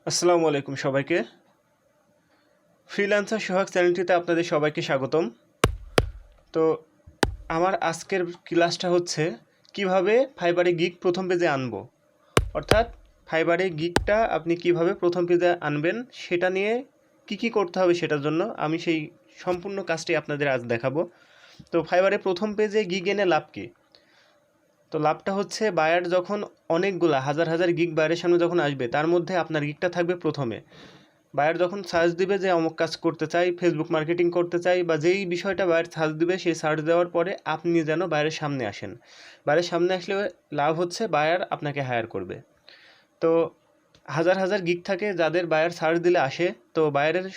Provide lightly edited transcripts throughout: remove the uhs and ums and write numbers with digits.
আসসালামু আলাইকুম সবাইকে। ফ্রিল্যান্সার সোহাগ চ্যানেলটিতে আপনাদের সবাইকে স্বাগতম। তো আমার আজকের ক্লাসটা হচ্ছে কিভাবে ফাইবারে গিগ প্রথম পেজে আনবো, অর্থাৎ ফাইবারে গিগটা আপনি কিভাবে প্রথম পেজে আনবেন সেটা নিয়ে কি করতে হবে সেটার জন্য আমি সেই সম্পূর্ণ কাজটি আপনাদের আজ দেখাবো। তো ফাইবারে প্রথম পেজে গিগ এনে লাভ কী? তো লাভটা হচ্ছে বায়ার যখন অনেকগুলা হাজার হাজার গিগ বায়ারের সামনে যখন আসবে তার মধ্যে আপনার গিগটা থাকবে প্রথমে। বায়ার যখন সার্চ দিবে যে অমুক কাজ করতে চাই, ফেসবুক মার্কেটিং করতে চাই, বা যেই বিষয়টা বায়ার সার্চ দিবে সেই সার্চ দেওয়ার পরে আপনি যেন বায়ারের সামনে আসেন। বায়ারের সামনে আসলে লাভ হচ্ছে বায়ার আপনাকে হায়ার করবে। তো হাজার হাজার গিগ থাকে যাদের বায়ার সার্চ দিলে আসে, তো বায়ারের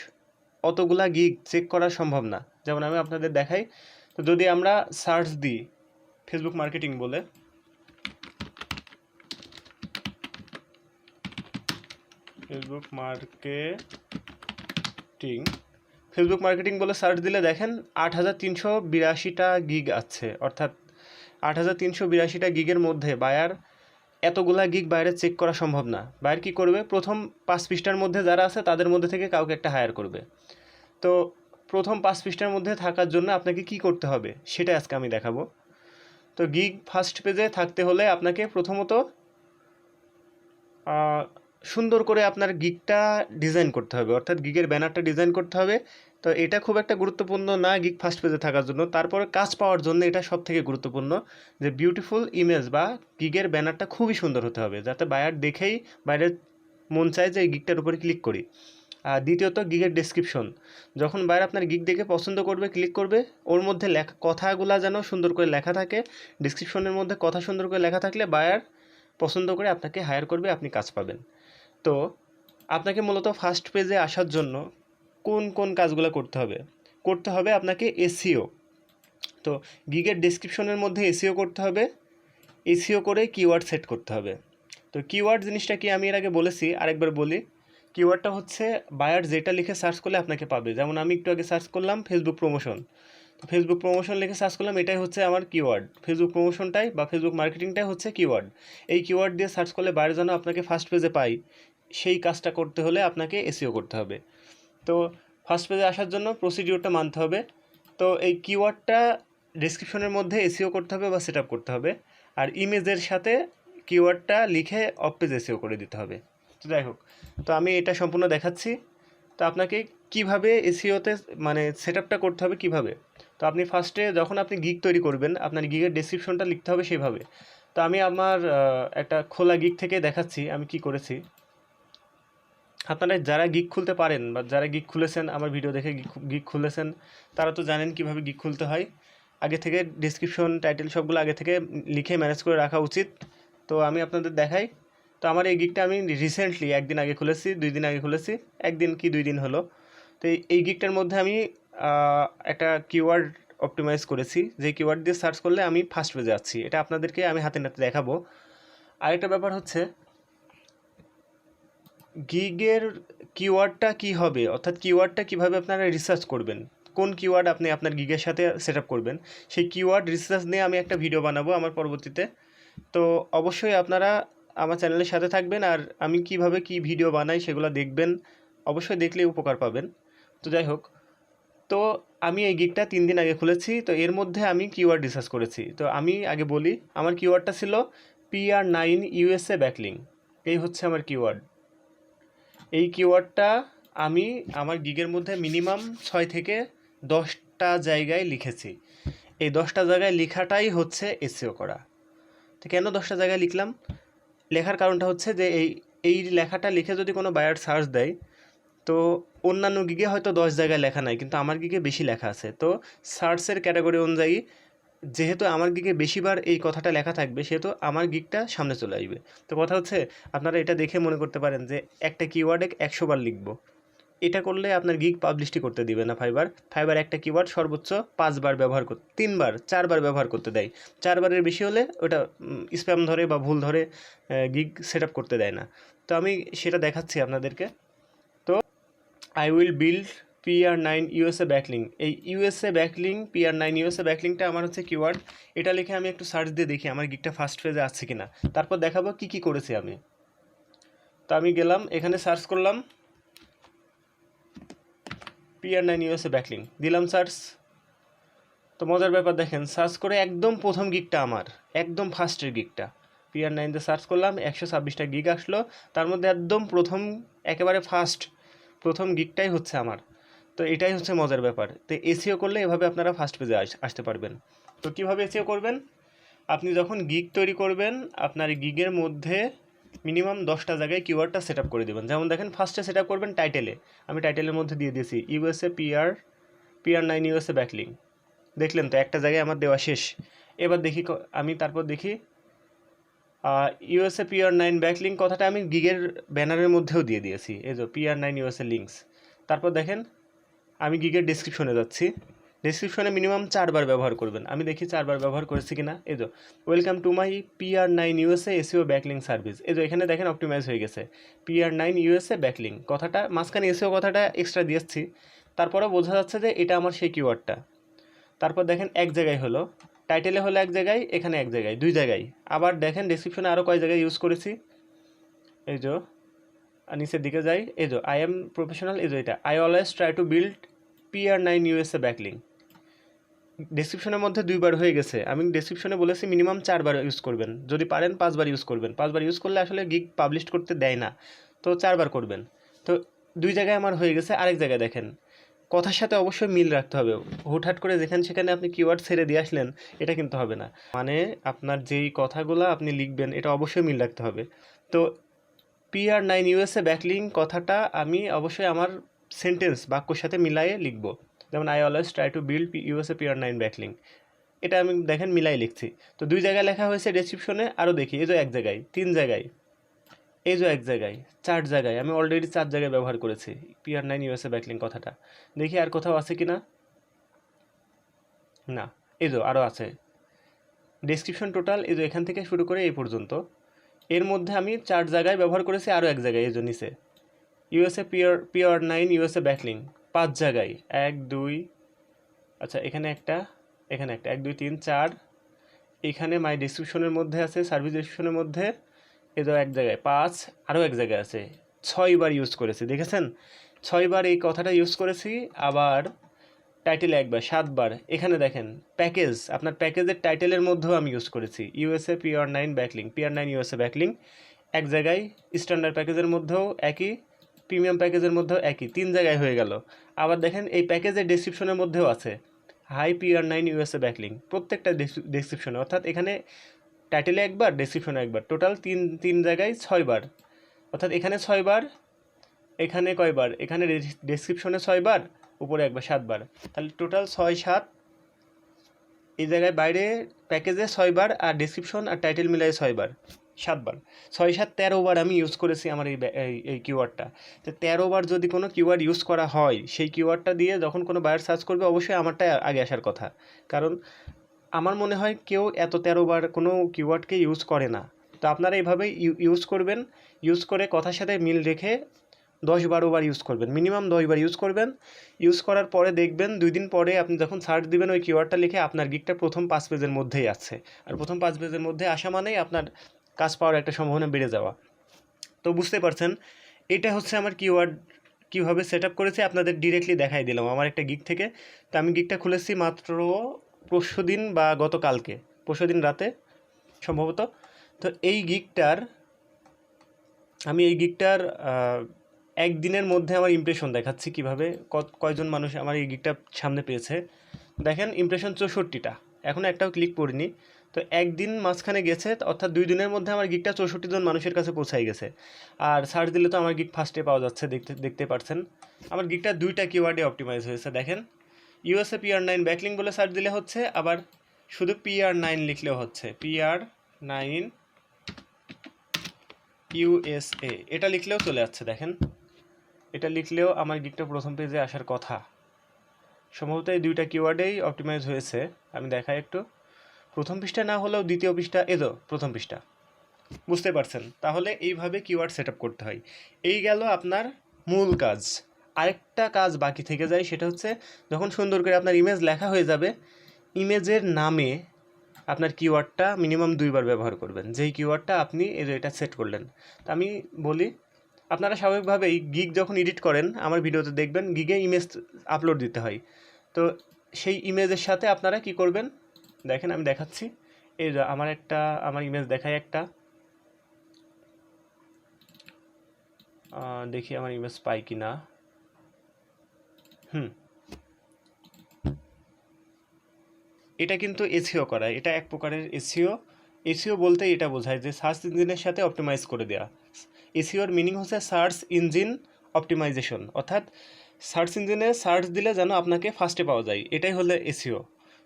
অতগুলা গিগ চেক করা সম্ভব না। যেমন আমি আপনাদের দেখাই, তো যদি আমরা সার্চ দিই ফেসবুক মার্কেটিং বলে, ফেসবুক মার্কেটিং বলে সার্চ দিলে দেখেন ৮৩৮২টা গিগ আছে, অর্থাৎ ৮৩৮২টা গিগের মধ্যে বায়ার এতগুলা গিগ বাইরে চেক করা সম্ভব না। বায়ার কী করবে, প্রথম ৫ পৃষ্ঠার মধ্যে যারা আছে তাদের মধ্যে থেকে কাউকে একটা হায়ার করবে। তো প্রথম ৫ পৃষ্ঠার মধ্যে থাকার জন্য আপনাকে কি করতে হবে সেটা আজকে আমি দেখাবো। তো গিগ ফার্স্ট পেজে থাকতে হলে আপনাকে প্রথমত সুন্দর করে আপনার গিগটা ডিজাইন করতে হবে, অর্থাৎ গিগের ব্যানারটা ডিজাইন করতে হবে। তো এটা খুব একটা গুরুত্বপূর্ণ না গিগ ফার্স্ট পেজে থাকার জন্য, তারপরে কাজ পাওয়ার জন্য এটা সব থেকে গুরুত্বপূর্ণ যে বিউটিফুল ইমেজ বা গিগের ব্যানারটা খুবই সুন্দর হতে হবে, যাতে বায়ার দেখেই বাইরের মন চায় যে এই গিগটার উপরে ক্লিক করি। আর দ্বিতীয়ত গিগের ডেসক্রিপশন, যখন বায়ার আপনার গিগ দেখে পছন্দ করবে, ক্লিক করবে, ওর মধ্যে লেখা কথাগুলো যেন সুন্দর করে লেখা থাকে। ডেসক্রিপশনের মধ্যে কথা সুন্দর করে লেখা থাকলে বায়ার পছন্দ করে আপনাকে হায়ার করবে, আপনি কাজ পাবেন। তো আপনাকে মূলত ফার্স্ট পেজে আসার জন্য কোন কাজগুলো করতে হবে আপনাকে এসইও। তো গিগের ডেসক্রিপশনের মধ্যে এসইও করতে হবে, এসইও করে কিওয়ার্ড সেট করতে হবে। তো কিওয়ার্ড জিনিসটা কি আমি এর আগে বলেছি, আরেকবার বলি। কিওয়ার্ডটা হচ্ছে বায়ার যেটা লিখে সার্চ করলে আপনাকে পাবে। যেমন আমি একটু আগে সার্চ করলাম ফেসবুক প্রমোশন, তো ফেসবুক প্রমোশন লিখে সার্চ করলাম, এটাই হচ্ছে আমার কিওয়ার্ড। ফেসবুক প্রমোশনটাই বা ফেসবুক মার্কেটিংটাই হচ্ছে কিওয়ার্ড। এই কিওয়ার্ড দিয়ে সার্চ করলে বায়ার যেন আপনাকে ফার্স্ট পেজে পাই, সেই কাজটা করতে হলে আপনাকে এসইও করতে হবে। তো ফার্স্ট পেজে আসার জন্য প্রসিডিওরটা মানতে হবে। তো এই কিওয়ার্ডটা ডেসক্রিপশনের মধ্যে এসইও করতে হবে বা সেট আপ করতে হবে, আর ইমেজের সাথে কিওয়ার্ডটা লিখে অফ পেজ এসইও করে দিতে হবে। তো যাই হোক, তো আমি এটা সম্পূর্ণ দেখাচ্ছি। তো আপনাকে কিভাবে এসইওতে মানে সেট আপটা করতে হবে কিভাবে। তো আপনি ফার্স্টে যখন আপনি গিগ তৈরি করবেন, আপনার গিগের ডেসক্রিপশনটা লিখতে হবে সেভাবে। তো আমি আমার একটা খোলা গিগ থেকে দেখাচ্ছি আমি কি করেছি। আপনারা যারা গিগ খুলতে পারেন বা যারা গিগ খুলেছেন, আমার ভিডিও দেখে গিগ খুলেছেন, তারা তো জানেন কিভাবে গিগ খুলতে হয়। আগে থেকে ডেসক্রিপশন টাইটেল সবগুলো আগে থেকে লিখে ম্যানেজ করে রাখা উচিত। তো আমি আপনাদের দেখাই। তো আমার এই গিগটা আমি রিসেন্টলি একদিন আগে খুলেছি, 2 দিন আগে খুলেছি, একদিন কি 2 দিন হলো। তো এই গিগটার মধ্যে আমি একটা কিওয়ার্ড অপটিমাইজ করেছি, যে কিওয়ার্ড দিয়ে সার্চ করলে আমি ফার্স্ট পেজে যাচ্ছি। এটা আপনাদেরকে আমি হাতে নাতে দেখাবো। আরেকটা ব্যাপার হচ্ছে গিগের কিওয়ার্ডটা কী হবে, অর্থাৎ কিওয়ার্ডটা কীভাবে আপনারা রিসার্চ করবেন, কোন কিওয়ার্ড আপনি আপনার গিগের সাথে সেট আপ করবেন, সেই কিওয়ার্ড রিসার্চ নিয়ে আমি একটা ভিডিও বানাবো আমার পরবর্তীতে। তো অবশ্যই আপনারা আমার চ্যানেলের সাথে থাকবেন, আর আমি কিভাবে কি ভিডিও বানাই সেগুলো দেখবেন, অবশ্যই দেখলে উপকার পাবেন। তো যাই হোক, তো আমি এই গিগটা 3 দিন আগে খুলেছি। তো এর মধ্যে আমি কিওয়ার্ড রিসার্চ করেছি। তো আমি আগে বলি, আমার কিওয়ার্ডটা ছিল PR9 USA ব্যাকলিং। এই হচ্ছে আমার কিওয়ার্ড। এই কিওয়ার্ডটা আমি আমার গিগের মধ্যে মিনিমাম 6 থেকে 10টা জায়গায় লিখেছি। এই 10টা জায়গায় লেখাটাই হচ্ছে এসইও করা। তো কেন 10টা জায়গায় লিখলাম, লেখার কারণটা হচ্ছে যে এই লেখাটা লিখে যদি কোনো বায়ার সার্চ দেয়, তো অন্যান্য গিগে হয়তো 10 জায়গায় লেখা নাই, কিন্তু আমার গিগে বেশি লেখা আছে। তো সার্চের ক্যাটাগরি অনুযায়ী যেহেতু আমার গিগে বেশিবার এই কথাটা লেখা থাকবে, সেহেতু আমার গিগটা সামনে চলে আসবে। তো কথা হচ্ছে, আপনারা এটা দেখে মনে করতে পারেন যে একটা কিওয়ার্ডে 100 বার লিখবো, এটা করলে আপনার গিগ পাবলিশটি করতে দিবে না ফাইবার একটা কিওয়ার্ড সর্বোচ্চ 5 বার ব্যবহার করতে, 3 বার 4 বার ব্যবহার করতে দেয়। 4 বারের বেশি হলে ওটা স্প্যাম ধরে বা ভুল ধরে, গিগ সেট আপ করতে দেয় না। তো আমি সেটা দেখাচ্ছি আপনাদেরকে। তো I will build PR9 USA backlink, এই ইউএসএ ব্যাকলিং PR9 USA ব্যাকলিংটা আমার হচ্ছে কিওয়ার্ড। এটা লিখে আমি একটু সার্চ দিয়ে দেখি আমার গিগটা ফার্স্ট পেজে আছে কিনা, তারপর দেখাবো কি করেছি আমি। তো আমি গেলাম এখানে সার্চ করলাম PR9 USA ব্যাকলিং, দিলাম সার্চ। তো মজার ব্যাপার দেখেন, সার্চ করে একদম প্রথম গিগটা আমার, একদম ফার্স্টের গিগটা PR9 দিয়ে সার্চ করলাম, 126টা গিগ আসলো। তার মধ্যে একদম প্রথম, একেবারে ফার্স্ট প্রথম গিগটাই হচ্ছে আমার। তো এটাই হচ্ছে মজার ব্যাপার। তো এসিও করলে এভাবে আপনারা ফার্স্ট পেজে আসতে পারবেন। তো কীভাবে এসিও করবেন, আপনি যখন গিগ তৈরি করবেন, আপনার গিগের মধ্যে মিনিমাম 10টা জায়গায় কিওয়ার্ডটা সেট আপ করে দেবেন। যেমন দেখেন ফার্স্টে সেট আপ করবেন টাইটেলে, আমি টাইটেলের মধ্যে দিয়ে দিয়েছি USA PR9 USA ব্যাকলিং। দেখলেন তো একটা জায়গায় আমার দেওয়া শেষ। এবার দেখি আমি তারপর দেখি USA PR9 ব্যাকলিং কথাটা আমি গিগের ব্যানারের মধ্যেও দিয়ে দিয়েছি, এই যে PR9 USA লিঙ্কস। তারপর দেখেন আমি গিগের ডিসক্রিপশনে যাচ্ছি, ডিসক্রিপশনে মিনিমাম 4বার ব্যবহার করবেন। আমি দেখি 4বার ব্যবহার করেছি কিনা। এই যে welcome to my PR9 USA SEO backlink service, এই যে এখানে দেখেন অপটিমাইজ হয়ে গেছে PR9 USA ব্যাকলিং কথাটা, মাঝখানে এসিও কথাটা এক্সট্রা দিয়েছি। তারপরে বোঝা যাচ্ছে যে এটা আমার সেই কিওয়ার্ডটা। তারপর দেখেন এক জায়গায় হলো, টাইটেলে হলো এক জায়গায়, এখানে এক জায়গায়, 2 জায়গায়। আবার দেখেন ডেসক্রিপশনে আরও কয় জায়গায় ইউজ করেছি, এই যে নিচের দিকে যাই, এই যে আই এম প্রফেশনাল, এই যে এটা I always try to build PR9 USA backlink. ডেসক্রিপশনের মধ্যে 2বার হয়ে গেছে। আমি ডেসক্রিপশনে বলেছি মিনিমাম 4বার ইউজ করবেন, যদি পারেন 5বার ইউজ করবেন। 5বার ইউজ করলে আসলে গিগ পাবলিশ করতে দেয় না, তো 4বার করবেন। তো 2 জায়গায় আমার হয়ে গেছে। আরেক জায়গায় দেখেন কথার সাথে অবশ্যই মিল রাখতে হবে। হুটহাট করে যেখানে সেখানে আপনি কিওয়ার্ড ছেড়ে দিয়ে আসলেন, এটা কিন্তু হবে না। মানে আপনার যেই কথাগুলো আপনি লিখবেন এটা অবশ্যই মিল রাখতে হবে। তো PR9 USA ব্যাকলিং কথাটা আমি অবশ্যই আমার সেন্টেন্স বাক্যর সাথে মিলায়ে লিখব। যেমন I always try to build USA PR9 backlink, এটা আমি দেখেন মিলাই লিখছি। তো 2 জায়গায় লেখা হয়েছে ডেসক্রিপশনে, আরও দেখি এই যে এক জায়গায়, 3 জায়গায়, এই যে এক জায়গায়, 4 জায়গায়। আমি অলরেডি 4 জায়গায় ব্যবহার করেছি PR9 USA ব্যাকলিং কথাটা। দেখি আর কোথাও আছে কি না, না, এই যে আরও আছে। ডেসক্রিপশন টোটাল এই যে এখান থেকে শুরু করে এই পর্যন্ত, এর মধ্যে আমি 4 জায়গায় ব্যবহার করেছি, আরও এক জায়গায় এই যে নিচে USA PR9 USA ব্যাকলিং 5 জায়গায়, 1 2, আচ্ছা এখানে একটা, এখানে একটা, 1 2 3 4, এখানে মাই ডেসক্রিপশনের মধ্যে আছে, সার্ভিস ডেসক্রিপশনের মধ্যে এই যে এক জায়গায় 5, আরও এক জায়গায় আছে। 6বার ইউজ করেছি, দেখেছেন 6বার এই কথাটা ইউজ করেছি। আবার টাইটেলে একবার, 7বার। এখানে দেখেন প্যাকেজ, আপনার প্যাকেজের টাইটেলের মধ্যেও আমি ইউজ করেছি USA PR9 backlink, PR9 USA backlink. এক জায়গায় স্ট্যান্ডার্ড প্যাকেজের মধ্যেও একই, প্রিমিয়াম প্যাকেজের মধ্যেও একই, 3 জায়গায় হয়ে গেল। আবার দেখেন এই প্যাকেজের ডেসক্রিপশনের মধ্যেও আছে হাই PR9 USA ব্যাকলিং, প্রত্যেকটা ডেসক্রিপশনে, অর্থাৎ এখানে টাইটেলে একবার, ডেসক্রিপশনে একবার, টোটাল 3 জায়গায় 6বার, অর্থাৎ এখানে 6বার, এখানে কয়বার, এখানে ডেসক্রিপশনে 6বার, উপরে একবার, 7বার। তাহলে টোটাল 6 7, এই জায়গায় বাইরে প্যাকেজে 6বার, আর ডেসক্রিপশন আর টাইটেল মিলাই 6বার, 7বার, 6 7 13বার আমি ইউজ করেছি আমার এই কিওয়ার্ডটা। তো 13বার যদি কোনো কিওয়ার্ড ইউজ করা হয়, সেই কিওয়ার্ডটা দিয়ে যখন কোনো বায়ার সার্চ করবে, অবশ্যই আমারটাই আগে আসার কথা। কারণ আমার মনে হয় কেউ এত 13বার কোনো কিওয়ার্ডকে ইউজ করে না। তো আপনারা এইভাবেই ইউজ করবেন, ইউজ করে কথার সাথে মিল রেখে 10-12বার ইউজ করবেন, মিনিমাম 10বার ইউজ করবেন। ইউজ করার পরে দেখবেন 2 দিন পরে আপনি যখন সার্চ দিবেন ওই কিওয়ার্ডটা লিখে, আপনার গিগটা প্রথম 5 পেজের মধ্যেই আছে। আর প্রথম 5 পেজের মধ্যে আসা মানেই আপনার কাজ পাওয়ার একটা সম্ভাবনা বেড়ে যাওয়া। তো বুঝতে পারছেন, এটা হচ্ছে আমার কিওয়ার্ড কীভাবে সেট আপ করেছি, আপনাদের ডিরেক্টলি দেখাই দিলাম আমার একটা গিগ থেকে। তো আমি গিগটা খুলেছি মাত্র পরশুদিন বা গতকালকে, পরশুদিন রাতে সম্ভবত। তো এই গিগটার আমি এই গিগটার একদিনের মধ্যে আমার ইমপ্রেশন দেখাচ্ছি কীভাবে, কয়জন মানুষ আমার এই গিগটা সামনে পেয়েছে। দেখেন ইমপ্রেশন 64টা, এখনও একটাও ক্লিক করিনি। তো একদিন মাঝখানে গেছে, অর্থাৎ 2 দিনের মধ্যে আমার গিগটা 64 জন মানুষের কাছে পৌঁছাই গেছে। আর সার্চ দিলে তো আমার গিগ ফার্স্টে পাওয়া যাচ্ছে, দেখতে পাচ্ছেন। আমার গিগটা 2টা কিওয়ার্ডে অপটিমাইজ হয়েছে। দেখেন USA PR9 ব্যাকলিং বলে সার্চ দিলে হচ্ছে, আবার শুধু PR9 লিখলেও হচ্ছে, PR9 USA এটা লিখলেও চলে যাচ্ছে। দেখেন এটা লিখলেও আমার গিগটা প্রথম পেজে আসার কথা। সম্ভবত এই 2টা কিওয়ার্ডেই অপটিমাইজ হয়েছে। আমি দেখাই একটু, প্রথম পৃষ্ঠা না হলেও দ্বিতীয় পৃষ্ঠা, এদো প্রথম পৃষ্ঠা। বুঝতে পারছেন, তাহলে এইভাবে কিওয়ার্ড সেট আপ করতে হয়। এই গেল আপনার মূল কাজ। আরেকটা কাজ বাকি থেকে যায়, সেটা হচ্ছে যখন সুন্দর করে আপনার ইমেজ লেখা হয়ে যাবে, ইমেজের নামে আপনার কিওয়ার্ডটা মিনিমাম 2বার ব্যবহার করবেন, যেই কিওয়ার্ডটা আপনি এটা সেট করলেন। তা আমি বলি আপনারা স্বাভাবিকভাবেই গিগ যখন এডিট করেন আমার ভিডিওতে দেখবেন গিগে ইমেজ আপলোড দিতে হয়। তো সেই ইমেজের সাথে আপনারা কি করবেন দেখেন আমি দেখাচ্ছি। এই যে আমার ইমেজ দেখায় একটা, দেখি আমার ইমেজ পাই কি না। এটা কিন্তু এসইও করা, এটা এক প্রকারের এসইও। এসইও বলতে এটা বোঝায় যে সার্চ ইঞ্জিনের সাথে অপটিমাইজ করে দেওয়া। এসইওর মিনিং হচ্ছে সার্চ ইঞ্জিন অপটিমাইজেশন, অর্থাৎ সার্চ ইঞ্জিনে সার্চ দিলে যেন আপনাকে ফার্স্টে পাওয়া যায়, এটাই হলো এসইও।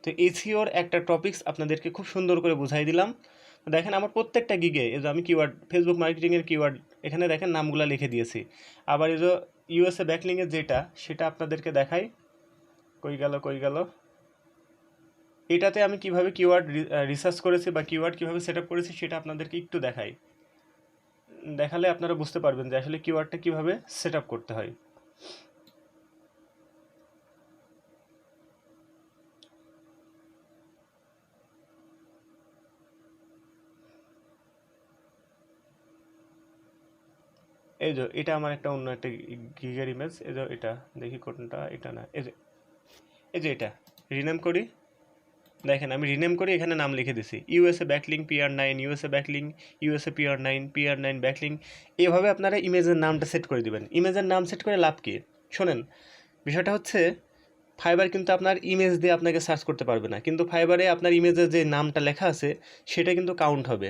তো এসইওর একটা টপিকস আপনাদেরকে খুব সুন্দর করে বুঝাই দিলাম। দেখেন আমার প্রত্যেকটা গিগে এই যে আমি কিওয়ার্ড ফেসবুক মার্কেটিংয়ের কিওয়ার্ড এখানে দেখেন নামগুলো লিখে দিয়েছি। আবার এই যে ইউএসএ ব্যাকলিংয়ের যেটা সেটা আপনাদেরকে দেখাই, কই গেল এটাতে আমি কিভাবে কিওয়ার্ড রিসার্চ করেছি বা কিওয়ার্ড কিভাবে সেট আপ করেছি সেটা আপনাদেরকে একটু দেখাই। দেখালে আপনারা বুঝতে পারবেন যে আসলে কিওয়ার্ডটা কিভাবে সেট আপ করতে হয়। এই যে এটা আমার একটা অন্য একটা গিগের ইমেজ, এই যে এটা দেখি কোনটা, এটা না, এই যে এটা রিনেম করি। দেখেন আমি রিনেম করি, এখানে নাম লিখে দিছি USA backlink PR9, USA backlink, USA PR9 backlink. এভাবে আপনারা ইমেজের নামটা সেট করে দিবেন। ইমেজের নাম সেট করে লাভ কি শোনেন, বিষয়টা হচ্ছে ফাইবার কিন্তু আপনার ইমেজ দিয়ে আপনাকে সার্চ করতে পারবে না, কিন্তু ফাইবারে আপনার ইমেজের যে নামটা লেখা আছে সেটা কিন্তু কাউন্ট হবে।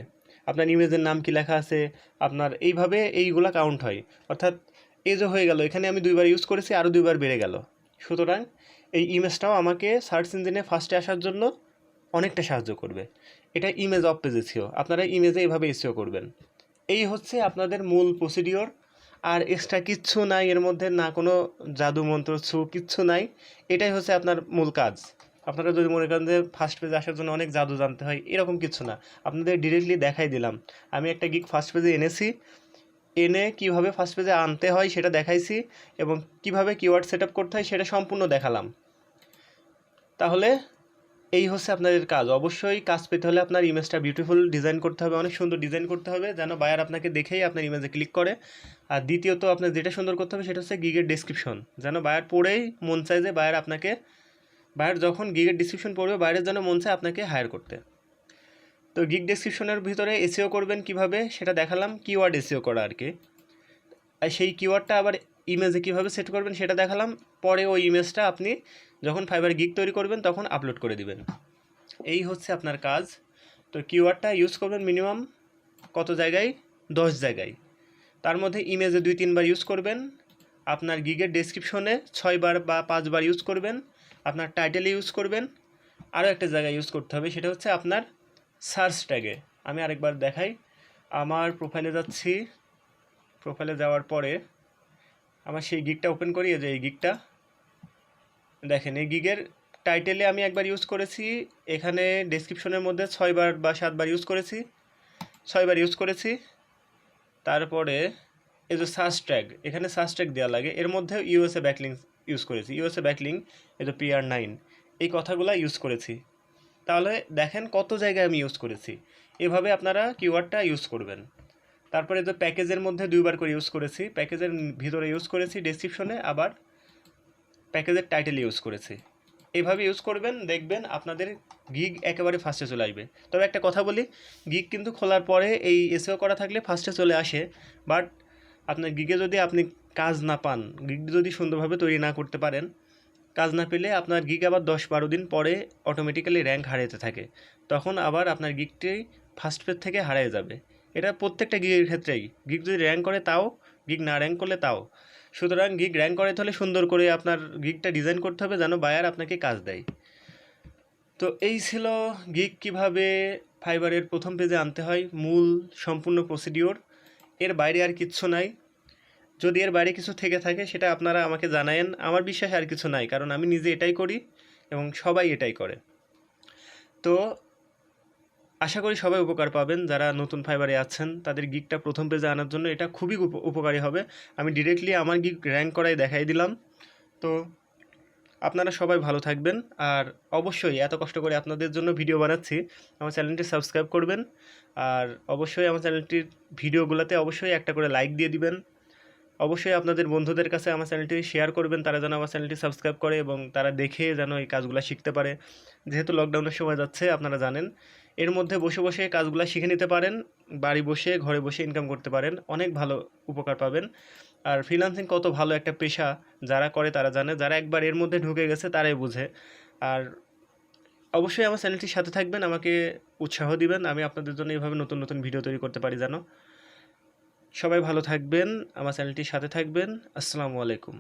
আপনার ইমেজের নাম কি লেখা আছে আপনার এইভাবে এইগুলা কাউন্ট হয়। অর্থাৎ এই যে হয়ে গেল, এখানে আমি 2বার ইউজ করেছি, আরও 2বার বেড়ে গেল। সুতরাং এই ইমেজটাও আমাকে সার্চ ইঞ্জিনে ফার্স্টে আসার জন্য অনেকটা সাহায্য করবে। এটা ইমেজ অফ পেজ এসইও, আপনারা ইমেজে এইভাবে এসইও করবেন। এই হচ্ছে আপনাদের মূল প্রসিডিওর। আর এক্সট্রা কিচ্ছু নাই এর মধ্যে, না কোনো জাদু মন্ত্র ছু কিচ্ছু নাই। এটাই হচ্ছে আপনার মূল কাজ। আপনারা যদি মনে করেন যে ফার্স্ট পেজে আসার জন্য অনেক জাদু জানতে হয়, এরকম কিছু না। আপনাদের ডিরেক্টলি দেখাই দিলাম। আমি একটা গিগ ফার্স্ট পেজে এনেছি, এনে কীভাবে ফার্স্ট পেজে আনতে হয় সেটা দেখাইছি, এবং কিভাবে কিওয়ার্ড সেট আপ করতে হয় সেটা সম্পূর্ণ দেখালাম। তাহলে এই হচ্ছে আপনাদের কাজ। অবশ্যই কাজ পেতে হলে আপনার ইমেজটা বিউটিফুল ডিজাইন করতে হবে, অনেক সুন্দর ডিজাইন করতে হবে যেন বায়ার আপনাকে দেখেই আপনার ইমেজে ক্লিক করে। আর দ্বিতীয়ত আপনার যেটা সুন্দর করতে হবে সেটা হচ্ছে গিগের ডেসক্রিপশন, যেন বায়ার পড়েই মন চায় যে বায়ার যখন গিগের ডিসক্রিপশন পড়বে বাইরের যেন মন চায় আপনাকে হায়ার করতে। তো গিগ ডেসক্রিপশনের ভিতরে এসইও করবেন কিভাবে সেটা দেখালাম, কিওয়ার্ড এসইও করা আর কি। আর সেই কিওয়ার্ডটা আবার ইমেজে কীভাবে সেট করবেন সেটা দেখালাম। পরে ওই ইমেজটা আপনি যখন ফাইবার গিগ তৈরি করবেন তখন আপলোড করে দিবেন। এই হচ্ছে আপনার কাজ। তো কিওয়ার্ডটা ইউজ করবেন মিনিমাম কত জায়গায়, 10 জায়গায়। তার মধ্যে ইমেজে 2-3বার ইউজ করবেন, আপনার গিগের ডেসক্রিপশনে 6বার বা 5বার ইউজ করবেন, আপনার টাইটেলে ইউজ করবেন। আরও একটা জায়গায় ইউজ করতে হবে, সেটা হচ্ছে আপনার সার্চ ট্যাগে। আমি আরেকবার দেখাই, আমার প্রোফাইলে যাচ্ছি, প্রোফাইলে যাওয়ার পরে আমার সেই গিগটা ওপেন করি। এই যে এই গিগটা দেখেন, এই গিগের টাইটেলে আমি একবার ইউজ করেছি, এখানে ডেসক্রিপশনের মধ্যে 6বার বা 7বার ইউজ করেছি, 6বার ইউজ করেছি। তারপরে এই যে সার্চ ট্যাগ, এখানে সার্চ ট্যাগ দেওয়া লাগে, এর মধ্যে ইউএসএ ব্যাকলিং ইউজ করেছি, ইউএসএ ব্যাকলিং, এই যে PR9 এই কথাগুলো ইউজ করেছি। তাহলে দেখেন কত জায়গায় আমি ইউজ করেছি। এভাবে আপনারা কিওয়ার্ডটা ইউজ করবেন। তারপরে যে প্যাকেজের মধ্যে 2বার করে ইউজ করেছি, প্যাকেজের ভিতরে ইউজ করেছি ডেসক্রিপশনে, আবার প্যাকেজের টাইটেল ইউজ করেছি। এইভাবে ইউজ করবেন, দেখবেন আপনাদের গিগ একেবারে ফার্স্টে চলে আসবে। তবে একটা কথা বলি, গিগ কিন্তু খোলার পরে এই এসইও করা থাকলে ফার্স্টে চলে আসে, বাট আপনার গিগে যদি আপনি কাজ না পান, গিগ যদি সুন্দরভাবে তৈরি না করতে পারেন, কাজ না পেলে আপনার গিগ আবার 10-12 দিন পরে অটোমেটিক্যালি র্যাঙ্ক হারাতে থাকে, তখন আবার আপনার গিগটি ফার্স্ট পেজ থেকে হারিয়ে যাবে। এটা প্রত্যেকটা গিগের ক্ষেত্রেই, গিগ যদি র্যাঙ্ক করে তাও, গিগ না র্যাঙ্ক করলে তাও। সুতরাং গিগ র্যাঙ্ক করাতে হলে সুন্দর করে আপনার গিগটা ডিজাইন করতে হবে যেন বায়ার আপনাকে কাজ দেয়। তো এই ছিল গিগ কিভাবে ফাইবারের প্রথম পেজে আনতে হয়, মূল সম্পূর্ণ প্রসিডিওর। এর বাইরে আর কিচ্ছু নাই। যদি এর বাইরে কিছু থেকে থাকে সেটা আপনারা আমাকে জানায়েন। আমার বিশ্বাস আর কিছু নাই, কারণ আমি নিজে এটাই করি এবং সবাই এটাই করে। তো আশা করি সবাই উপকার পাবেন। যারা নতুন ফাইবারে আছেন তাদের গিগটা প্রথম পেজে আনার জন্য এটা খুবই উপকারী হবে। আমি ডিরেক্টলি আমার গিগ র্যাঙ্ক করাই দেখাই দিলাম। তো আপনারা সবাই ভালো থাকবেন, আর অবশ্যই এত কষ্ট করে আপনাদের জন্য ভিডিও বানাচ্ছি, আমার চ্যানেলটি সাবস্ক্রাইব করবেন, আর অবশ্যই আমার চ্যানেলটির ভিডিওগুলোতে অবশ্যই একটা করে লাইক দিয়ে দিবেন। অবশ্যই আপনাদের বন্ধুদের কাছে আমার চ্যানেলটি শেয়ার করবেন, তারা যেন আমার চ্যানেলটি সাবস্ক্রাইব করে এবং তারা দেখে যেন এই কাজগুলো শিখতে পারে। যেহেতু লকডাউনের সময় যাচ্ছে আপনারা জানেন, এর মধ্যে বসে বসে কাজগুলো শিখে নিতে পারেন, বাড়ি বসে ঘরে বসে ইনকাম করতে পারেন, অনেক ভালো উপকার পাবেন। আর ফ্রিল্যান্সিং কত ভালো একটা পেশা, যারা করে তারা জানে, যারা একবার এর মধ্যে ঢুকে গেছে তারাই বুঝে। আর অবশ্যই আমার চ্যানেলটির সাথে থাকবেন, আমাকে উৎসাহ দিবেন, আমি আপনাদের জন্য এইভাবে নতুন নতুন ভিডিও তৈরি করতে পারি যেন। সবাই ভালো থাকবেন, আমার চ্যানেলটির সাথে থাকবেন। আসসালামু আলাইকুম।